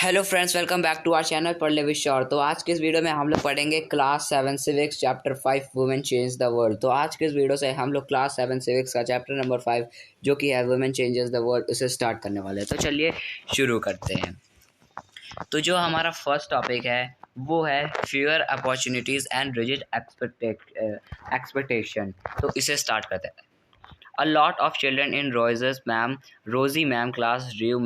Hello friends, welcome back to our channel पढ़ ले with sure. तो आज के इस वीडियो में हम लोग पढ़ेंगे class 7 civics chapter 5 women change the world. तो आज के इस वीडियो से हम लोग क्लास 7 सिविक्स का चैप्टर नंबर 5 जो कि है वुमेन चेंजेस द वर्ल्ड उसे स्टार्ट करने वाले हैं। तो चलिए शुरू करते हैं। तो जो हमारा फर्स्ट टॉपिक है वो है fear opportunities and rigid expectation. तो इसे स्टार्ट करते हैं। A lot of children in Rosie ma'am class drew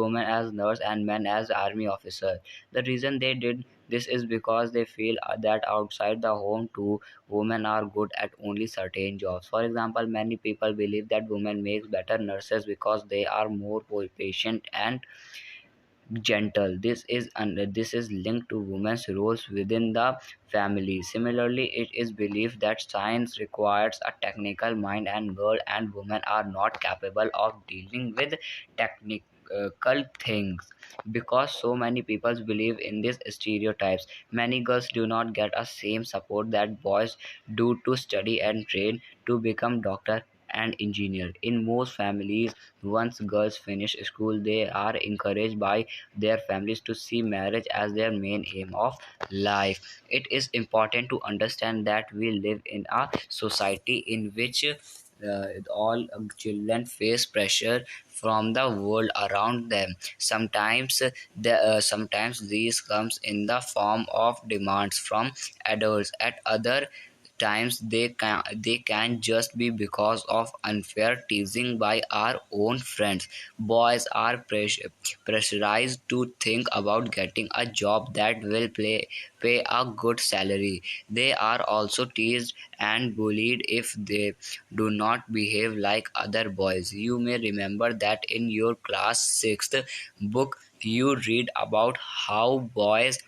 women as nurse and men as army officer. The reason they did this is because they feel that outside the home too, women are good at only certain jobs. For example, many people believe that women make better nurses because they are more patient and gentle. This is linked to women's roles within the family. Similarly, it is believed that science requires a technical mind and girl and women are not capable of dealing with technical things. Because so many people believe in these stereotypes, many girls do not get a same support that boys do to study and train to become doctor and engineer. In most families, once girls finish school, they are encouraged by their families to see marriage as their main aim of life. It is important to understand that we live in a society in which all children face pressure from the world around them. Sometimes these comes in the form of demands from adults. At other times they can just be because of unfair teasing by our own friends. Boys are pressurized to think about getting a job that will pay a good salary. They are also teased and bullied if they do not behave like other boys. You may remember that in your class 6th book you read about how boys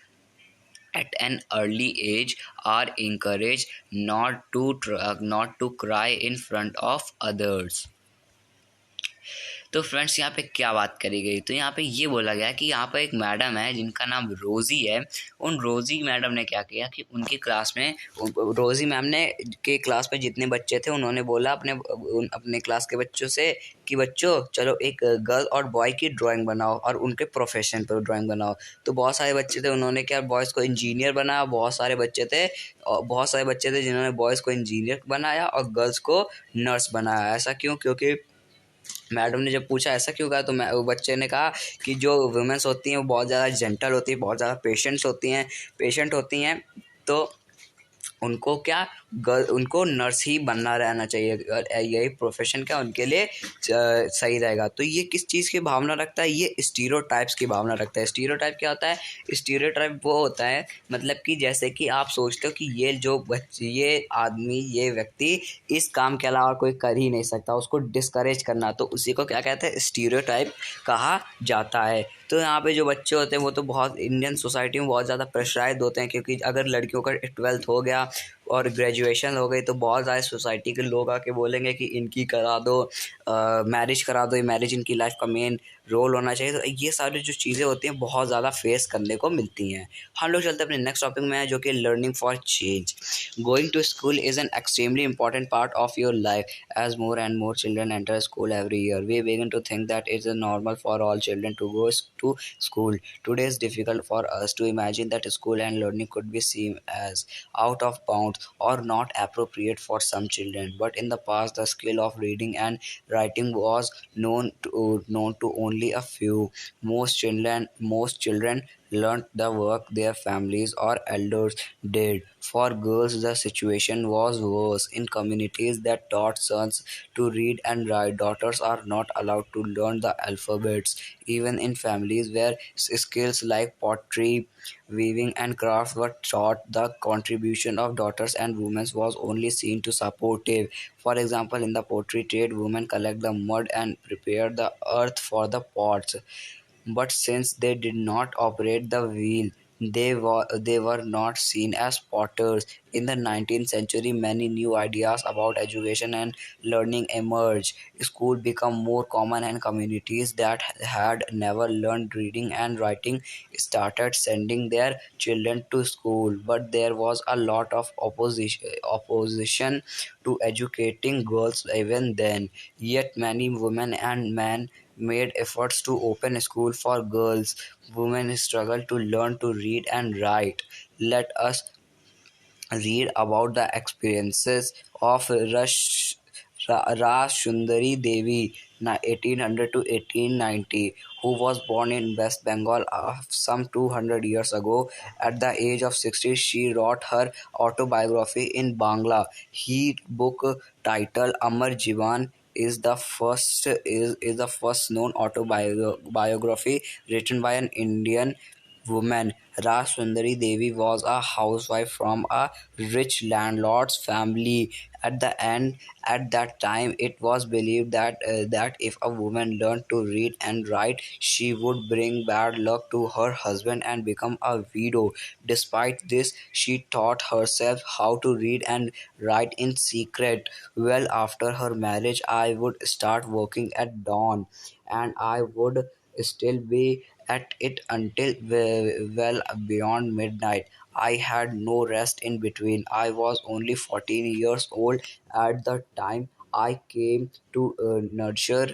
at an early age are encouraged not to cry in front of others. तो friends यहाँ पे क्या बात करी गई, तो यहाँ पे ये बोला गया कि यहाँ पे एक मैडम है जिनका नाम रोज़ी है। उन रोज़ी मैडम ने क्या किया कि उनकी क्लास में रोज़ी मैम ने के क्लास में जितने बच्चे थे उन्होंने बोला अपने क्लास के बच्चों से कि बच्चों चलो एक गर्ल और बॉय की ड्राइंग बनाओ और उनके प्रोफेशन पर ड्राइंग बनाओ। तो बहुत सारे बच्चे थे, उन्होंने क्या बॉयज़ को इंजीनियर बनाया। बहुत सारे बच्चे थे जिन्होंने बॉयज़ को इंजीनियर बनाया और गर्ल्स को नर्स बनाया। ऐसा क्यों? क्योंकि मैडम ने जब पूछा ऐसा क्यों कहा तो वो बच्चे ने कहा कि जो वुमेन्स होती हैं वो बहुत ज़्यादा जेंटल होती है, बहुत ज़्यादा पेशेंट होती हैं। तो उनको उनको नर्स ही बनना रहना चाहिए और यही प्रोफेशन क्या उनके लिए सही रहेगा। तो ये किस चीज़ की भावना रखता है? ये स्टीरियोटाइप्स की भावना रखता है। स्टीरियोटाइप क्या होता है? स्टीरियोटाइप वो होता है मतलब कि जैसे कि आप सोचते हो कि ये व्यक्ति इस काम के अलावा कोई कर ही नहीं सकता, उसको डिस्करेज करना, तो उसी को क्या कहते हैं? स्टीरियोटाइप कहा जाता है। तो यहाँ पे जो बच्चे होते हैं वो तो बहुत इंडियन सोसाइटी में बहुत ज़्यादा प्रेशराइज होते हैं, क्योंकि अगर लड़कियों का 12th हो गया और ग्रेजुएशन हो गई तो बहुत ज़्यादा सोसाइटी के लोग आके बोलेंगे कि इनकी करा दो, मैरिज करा दो, ये मैरिज इनकी लाइफ का मेन रोल होना चाहिए। तो ये सारी जो चीज़ें होती हैं बहुत ज़्यादा फेस करने को मिलती हैं। हम लोग चलते हैं अपने नेक्स्ट टॉपिक में, जो कि learning for change. Going to school is an extremely important part of your life as more and more children enter school every year. We begin to think that it's normal for all children to go to school. Today is difficult for us to imagine that school and learning could be seen as out of bounds or not appropriate for some children. But in the past, the skill of reading and writing was known to only a few. Most children learned the work their families or elders did. For girls, the situation was worse. In communities that taught sons to read and write, daughters are not allowed to learn the alphabets. Even in families where skills like pottery, weaving, and crafts were taught, the contribution of daughters and women was only seen to supportive. For example, in the pottery trade, women collect the mud and prepare the earth for the pots. But since they did not operate the wheel, they were not seen as potters. In the 19th century, many new ideas about education and learning emerged. School became more common, and communities that had never learned reading and writing started sending their children to school. But there was a lot of opposition to educating girls even then. Yet many women and men made efforts to open school for girls. Women struggled to learn to read and write. Let us read about the experiences of Sundari Devi, 1800 to 1890, who was born in West Bengal some 200 years ago. At the age of 60, she wrote her autobiography in Bangla. Her book titled Amar Jivan is the first known autobiography written by an Indian woman. Raj Sundari Devi was a housewife from a rich landlord's family. At the end, at that time, it was believed that if a woman learned to read and write, she would bring bad luck to her husband and become a widow. Despite this, she taught herself how to read and write in secret. Well, after her marriage, I would start working at dawn, and I would still be at it until well beyond midnight. I had no rest in between. I was only 14 years old at the time. I came to nurture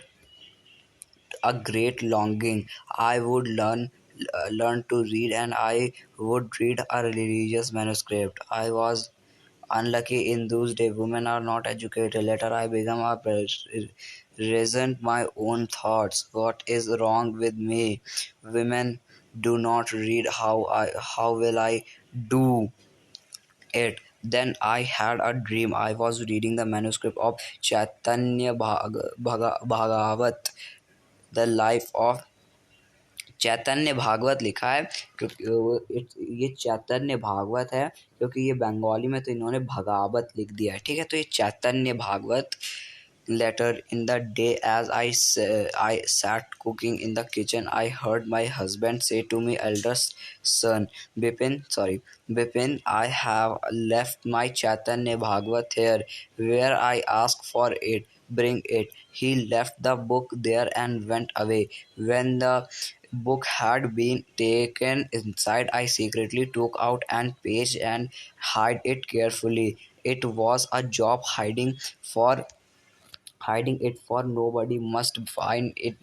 a great longing. I would learn to read, and I would read a religious manuscript. I was unlucky in those days. Women are not educated. Later, I became a resent my own thoughts. What is wrong with me? Women do not read. How will I do it? Then I had a dream. I was reading the manuscript of Chaitanya Bhagavat, the life of चैतन्य भागवत लिखा है, क्योंकि ये चैतन्य भागवत है, क्योंकि ये बंगाली में तो इन्होंने भगावत लिख दिया है। ठीक है, तो ये चैतन्य Bhagavat. Later in the day, as I sat cooking in the kitchen, I heard my husband say to me, eldest son, Bipin, I have left my Chaitanya Bhagavat here. Where I asked for it, bring it. He left the book there and went away. When the book had been taken inside, I secretly took out an page and hid it carefully. It was a job hiding it, for nobody must find it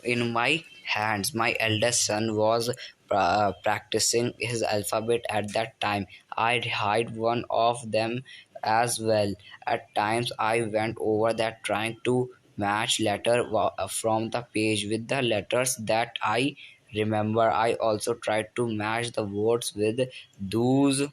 in my hands. My eldest son was practicing his alphabet at that time. I'd hide one of them as well. At times I went over that trying to match letter from the page with the letters that I remember. I also tried to match the words those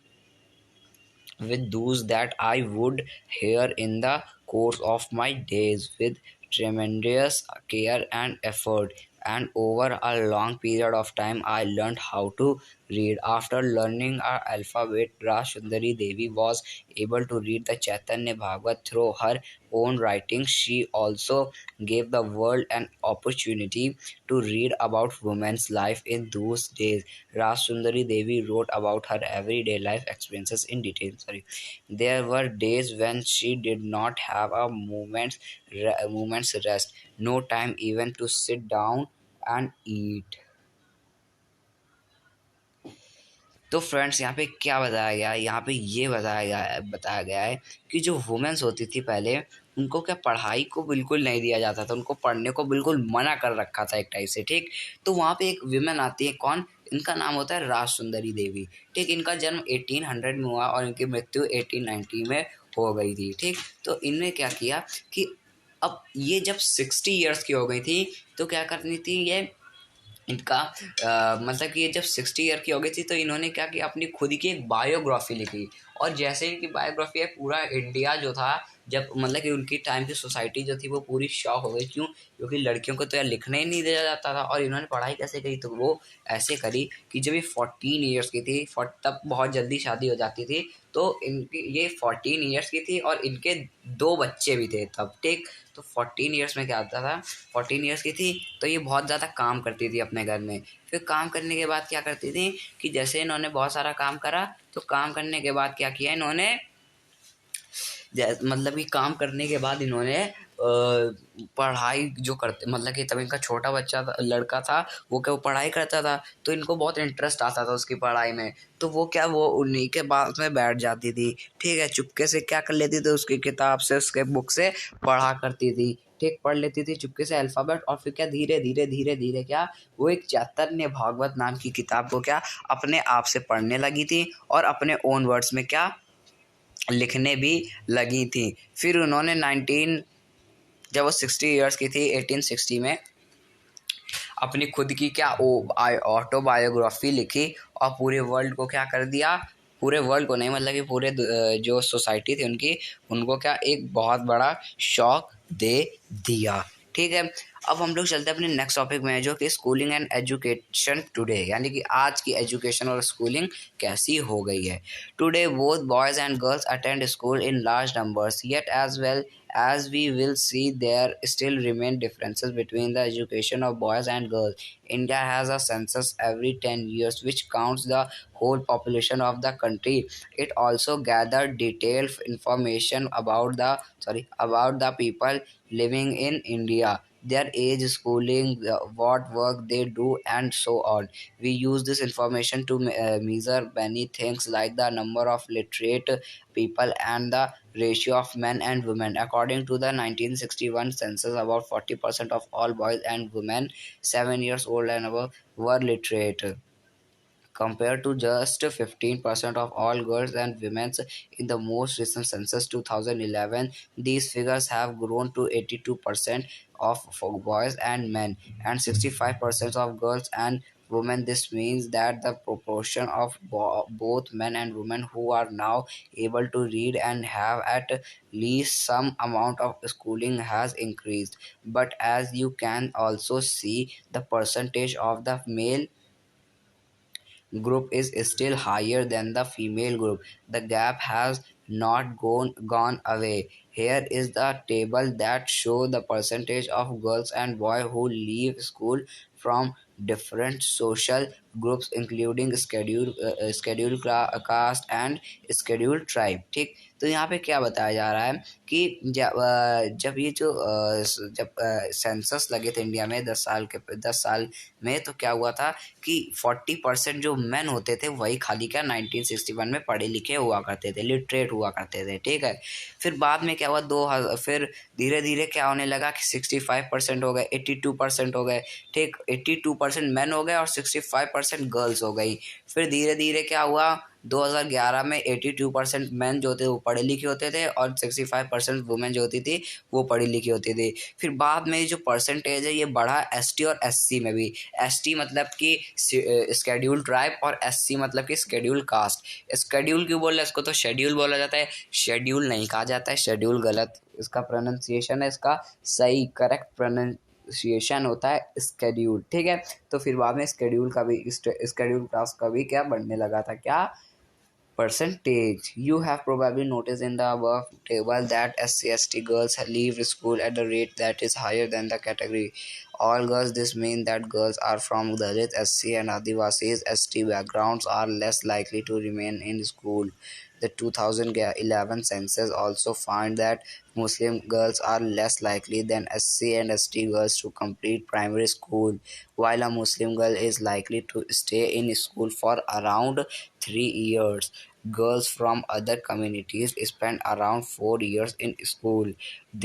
those that I would hear in the course of my days with tremendous care and effort. And over a long period of time, I learned how to read. After learning our alphabet, Rashundari Devi was able to read the Chaitanya Bhagavat through her own writing. She also gave the world an opportunity to read about women's life in those days. Rashundari Devi wrote about her everyday life experiences in detail. There were days when she did not have a moment's rest, no time even to sit down and eat. तो friends, यहाँ पे क्या बताया गया है? यहाँ पे ये बताया गया है कि जो वुमेन्स होती थी पहले, उनको क्या पढ़ाई को बिल्कुल नहीं दिया जाता था, उनको पढ़ने को बिल्कुल मना कर रखा था एक टाइप से। ठीक, तो वहाँ पे एक विमेन आती है, कौन? इनका नाम होता है राज सुंदरी देवी। ठीक, इनका जन्म 1800 में हुआ और इनकी मृत्यु 1890 में हो गई थी। ठीक, तो इनने क्या किया कि अब ये जब 60 ईयर्स की हो गई थी, तो क्या करनी थी ये इनका मतलब कि ये जब 60 ईयर की हो गई थी, तो इन्होंने क्या किया, अपनी खुद की एक बायोग्राफी लिखी। और जैसे इनकी बायोग्राफी है, पूरा इंडिया जो था, जब मतलब कि उनकी टाइम की सोसाइटी जो थी वो पूरी शॉक हो गई। क्यों? क्योंकि लड़कियों को तो यार लिखने ही नहीं दिया जाता था। और इन्होंने पढ़ाई कैसे करी? तो वो ऐसे करी कि जब ये 14 ईयर्स की थी, तब बहुत जल्दी शादी हो जाती थी। तो इनकी ये 14 ईयर्स की थी और इनके 2 बच्चे भी थे तब। ठीक, तो 14 ईयर्स में क्या होता था, 14 ईयर्स की थी तो ये बहुत ज़्यादा काम करती थी अपने घर में। फिर काम करने के बाद क्या करती थी कि जैसे इन्होंने बहुत सारा काम करा, तो काम करने के बाद क्या किया इन्होंने, मतलब कि काम करने के बाद इन्होंने पढ़ाई जो करते, मतलब कि तब इनका छोटा बच्चा लड़का था, वो क्या वो पढ़ाई करता था, तो इनको बहुत इंटरेस्ट आता था उसकी पढ़ाई में। तो वो क्या, वो उन्हीं के पास में बैठ जाती थी। ठीक है, चुपके से क्या कर लेती थी, उसकी किताब से, उसके बुक से पढ़ा करती थी। ठीक पढ़ लेती थी चुपके से अल्फ़ाबेट, और फिर क्या धीरे धीरे धीरे धीरे क्या वो एक चैतन्य भागवत नाम की किताब को क्या अपने आप से पढ़ने लगी थी और अपने ओन वर्ड्स में क्या लिखने भी लगी थी। फिर उन्होंने 19 जब वो 60 ईयर्स की थी 1860 में अपनी खुद की क्या ऑटोबायोग्राफी लिखी और पूरे वर्ल्ड को क्या कर दिया, पूरे वर्ल्ड को नहीं मतलब कि पूरे जो सोसाइटी थी उनकी, उनको क्या एक बहुत बड़ा शॉक दे दिया। ठीक है, अब हम लोग चलते हैं अपने नेक्स्ट टॉपिक में जो कि स्कूलिंग एंड एजुकेशन टुडे, यानी कि आज की एजुकेशन और स्कूलिंग कैसी हो गई है। Today both boys and girls attend school in large numbers, yet as well as we will see there still remain differences between the education of boys and girls. India has a census every 10 years which counts the whole population of the country. It also gathers detailed information about the people living in India, their age, schooling, what work they do, and so on. We use this information to measure many things like the number of literate people and the ratio of men and women. According to the 1961 census, about 40% of all boys and women 7 years old and above were literate, compared to just 15% of all girls and women in the most recent census 2011. These figures have grown to 82% of for boys and men and 65% of girls and women. This means that the proportion of both men and women who are now able to read and have at least some amount of schooling has increased. But as you can also see, the percentage of the male group is still higher than the female group. The gap has not gone away. Here is the table that show the percentage of girls and boys who leave school from different social groups including scheduled caste and scheduled tribe। ठीक, तो यहाँ पे क्या बताया जा रहा है कि जब ये जो जब सेंसस लगे थे इंडिया में 10 साल में, तो क्या हुआ था कि 40% जो मेन होते थे वही खाली क्या 1961 में पढ़े लिखे हुआ करते थे, लिटरेट हुआ करते थे। ठीक है, फिर बाद में क्या हुआ फिर धीरे धीरे क्या होने लगा कि 65% हो गए, 82% हो गए। ठीक, 82% मेन हो गए और 65% गर्ल्स हो गई। फिर धीरे धीरे क्या हुआ 2011 में 82% मैन जो थे वो पढ़े लिखे होते थे और 65% वुमेन जो होती थी वो पढ़ी लिखी होती थी। फिर बाद में जो परसेंटेज है ये बढ़ा एसटी और एससी में भी। एसटी मतलब कि स्केड्यूल ट्राइब और एससी मतलब कि स्केड्यूल कास्ट। स्केड्यूल क्यों बोल रहे हैं इसको, तो शेड्यूल बोला जाता है, शेड्यूल नहीं कहा जाता है, शेड्यूल गलत इसका प्रोनाउंसिएशन है, इसका सही करेक्ट प्रोनाउंसिएशन होता है स्केड्यूल। ठीक है, तो फिर बाद में स्केड्यूल का भी स्केड्यूल कास्ट का भी क्या बढ़ने लगा था क्या percentage. You have probably noticed in the above table that SC/ST girls leave school at the rate that is higher than the category all girls. This means that girls are from Dalit, SC and Adivasis ST backgrounds are less likely to remain in school. The 2011 census also found that Muslim girls are less likely than SC and ST girls to complete primary school, while a Muslim girl is likely to stay in school for around 3 years. Girls from other communities spend around 4 years in school.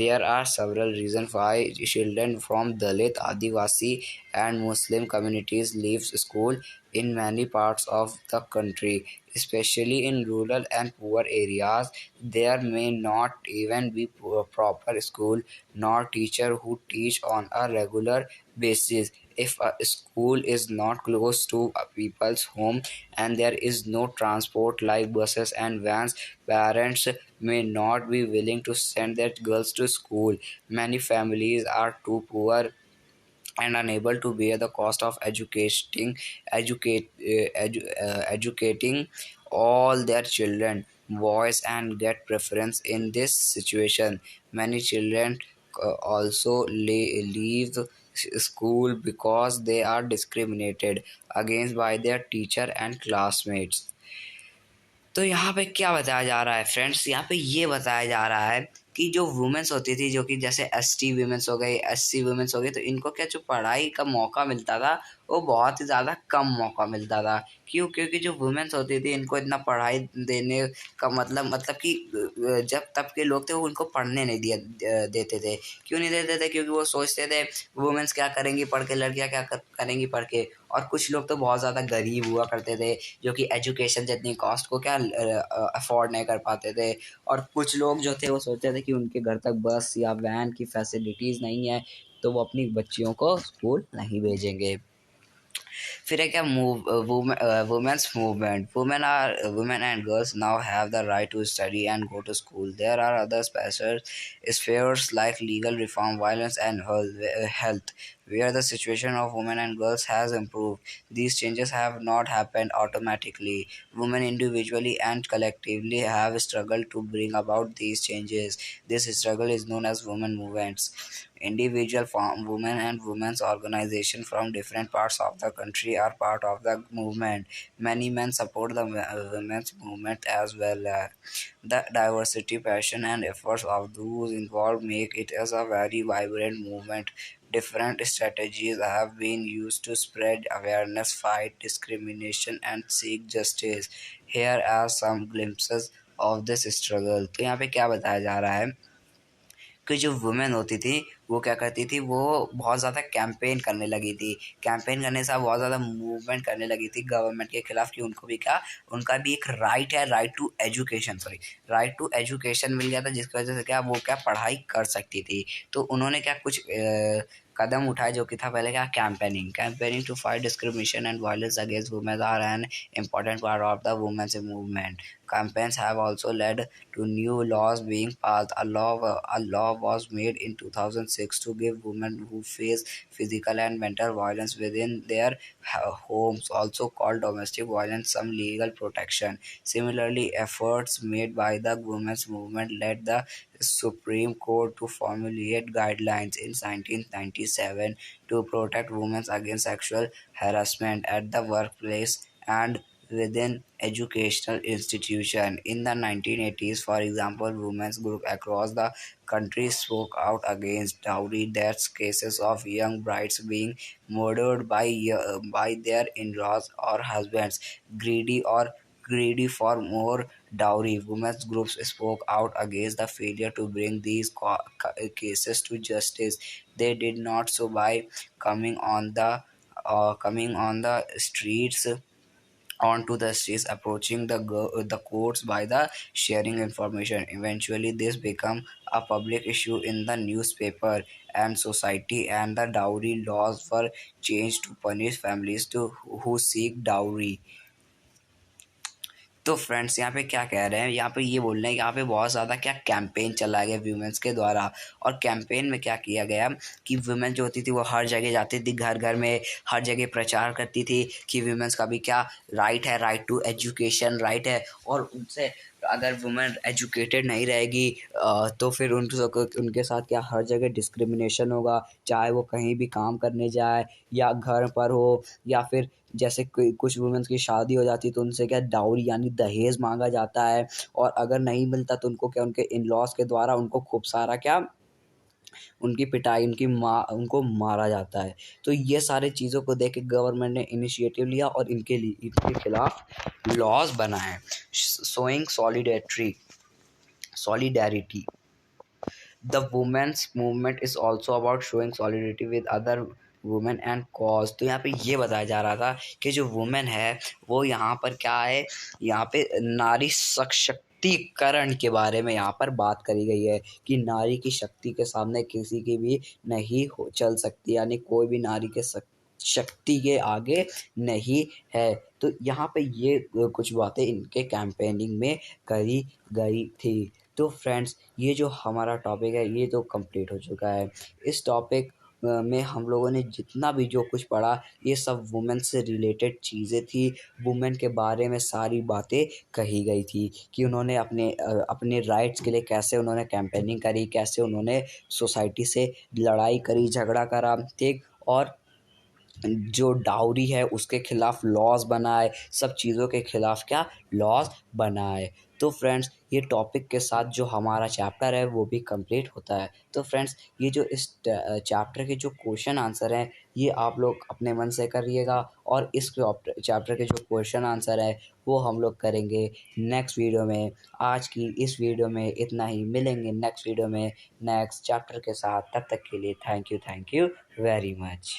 There are several reasons why children from Dalit, Adivasi, and Muslim communities leave school in many parts of the country, especially in rural and poor areas. There may not even be proper school nor teacher who teach on a regular basis. If a school is not close to a people's home and there is no transport like buses and vans, parents may not be willing to send their girls to school. Many families are too poor and unable to bear the cost of educating all their children boys and get preference in this situation. Many children also leave school because they are discriminated against by their teacher and classmates. तो यहाँ पे क्या बताया जा रहा है friends, यहाँ पे ये बताया जा रहा है कि जो वुमेन्स होती थी, जो कि जैसे एसटी वुमेन्स हो गई, एससी वुमेन्स हो गई, तो इनको क्या जो पढ़ाई का मौका मिलता था वो बहुत ही ज़्यादा कम मौका मिलता था। क्यों? क्योंकि जो वुमेन्स होती थी इनको इतना पढ़ाई देने का मतलब कि जब तब के लोग थे वो उनको पढ़ने नहीं देते थे। क्यों नहीं देते थे? क्योंकि वो सोचते थे वुमेन्स क्या करेंगी पढ़ के, लड़कियाँ क्या करेंगी पढ़ के। और कुछ लोग तो बहुत ज़्यादा गरीब हुआ करते थे जो कि एजुकेशन जितनी कॉस्ट को क्या अफोर्ड नहीं कर पाते थे। और कुछ लोग जो थे वो सोचते थे कि उनके घर तक बस या वैन की फैसिलिटीज़ नहीं है, तो वो अपनी बच्चियों को स्कूल नहीं भेजेंगे। फिर है क्या women's movement. Women and girls now have the right to study and go to school. There are other special spheres like legal reform, violence, and health, where the situation of women and girls has improved. These changes have not happened automatically. Women individually and collectively have struggled to bring about these changes. This struggle is known as women movements. Individual women and women's organizations from different parts of the country are part of the movement. Many men support the women's movement as well. The diversity, passion, and efforts of those involved make it as a very vibrant movement. Different strategies have been used to spread awareness, fight discrimination, and seek justice. Here are some glimpses of this struggle. तो यहाँ पे क्या बताया जा रहा है कि जो वुमेन होती थी वो क्या करती थी, वो बहुत ज़्यादा कैंपेन करने लगी थी। कैंपेन करने से बहुत ज़्यादा मूवमेंट करने लगी थी गवर्नमेंट के खिलाफ कि उनको भी क्या, उनका भी एक राइट है, right to education, sorry, right to education मिल गया था, जिसकी वजह से क्या वो क्या पढ़ाई कर सकती थी। तो उन्होंने क्या कुछ कदम उठाए जो कि था पहले क्या, campaigning to fight discrimination and violence against women are an important part of the women's movement. Campaigns have also led to new laws being passed. A law was made in 2006 to give women who face physical and mental violence within their homes, also called domestic violence, some legal protection. Similarly, efforts made by the women's movement led the Supreme Court to formulate guidelines in 1997 to protect women against sexual harassment at the workplace and within educational institutions. In the 1980s, for example, women's groups across the country spoke out against dowry deaths, cases of young brides being murdered by their in-laws or husbands, greedy or greedy for more dowry. Women's groups spoke out against the failure to bring these cases to justice. They did not so by coming on the streets onto the streets, approaching the courts by the sharing information. Eventually, this became a public issue in the newspaper and society, and the dowry laws were changed to punish families who seek dowry. तो friends यहाँ पे क्या कह रहे हैं, यहाँ पे ये बोल रहे हैं यहाँ पे बहुत ज़्यादा क्या कैंपेन चलाया गया वुमेन्स के द्वारा। और कैंपेन में क्या किया गया कि वुमेन जो होती थी वो हर जगह जाती थी, घर घर में हर जगह प्रचार करती थी कि वुमेन्स का भी क्या राइट है, राइट टू एजुकेशन राइट है। और उनसे अगर वुमेन एजुकेटेड नहीं रहेगी तो फिर उनके साथ क्या हर जगह डिस्क्रिमिनेशन होगा, चाहे वो कहीं भी काम करने जाए या घर पर हो, या फिर जैसे कुछ वुमेन्स की शादी हो जाती है तो उनसे क्या डाउरी यानी दहेज मांगा जाता है। और अगर नहीं मिलता तो उनको क्या उनके इन लॉज के द्वारा उनको खूब सारा क्या उनकी पिटाई, उनको मारा जाता है। तो ये सारी चीज़ों को देख के गवर्नमेंट ने इनिशिएटिव लिया और इनके खिलाफ लॉज बनाए। Showing solidarity. The women's movement is also about showing solidarity with other women and cause. तो यहाँ पे ये बताया जा रहा था कि जो वुमेन है वो यहाँ पर क्या है, यहाँ पे नारी सशक्तिकरण के बारे में यहाँ पर बात करी गई है कि नारी की शक्ति के सामने किसी की भी नहीं चल सकती, यानी कोई भी नारी के शक्ति के आगे नहीं है। तो यहाँ पे ये कुछ बातें इनके कैंपेनिंग में करी गई थी। तो फ्रेंड्स ये जो हमारा टॉपिक है ये तो कंप्लीट हो चुका है। इस टॉपिक में हम लोगों ने जितना भी जो कुछ पढ़ा ये सब वुमेन से रिलेटेड चीज़ें थी। वुमेन के बारे में सारी बातें कही गई थी कि उन्होंने अपने राइट्स के लिए कैसे उन्होंने कैंपेनिंग करी, कैसे उन्होंने सोसाइटी से लड़ाई करी, झगड़ा करा, ठीक। और जो डाउरी है उसके खिलाफ लॉज बनाए, सब चीज़ों के खिलाफ क्या लॉज बनाए। तो फ्रेंड्स ये टॉपिक के साथ जो हमारा चैप्टर है वो भी कंप्लीट होता है। तो फ्रेंड्स ये जो इस चैप्टर के जो क्वेश्चन आंसर हैं ये आप लोग अपने मन से करिएगा, और इस चैप्टर के जो क्वेश्चन आंसर है वो हम लोग करेंगे नेक्स्ट वीडियो में। आज की इस वीडियो में इतना ही, मिलेंगे नेक्स्ट वीडियो में नेक्स्ट चैप्टर के साथ। तब तक के लिए थैंक यू वेरी मच।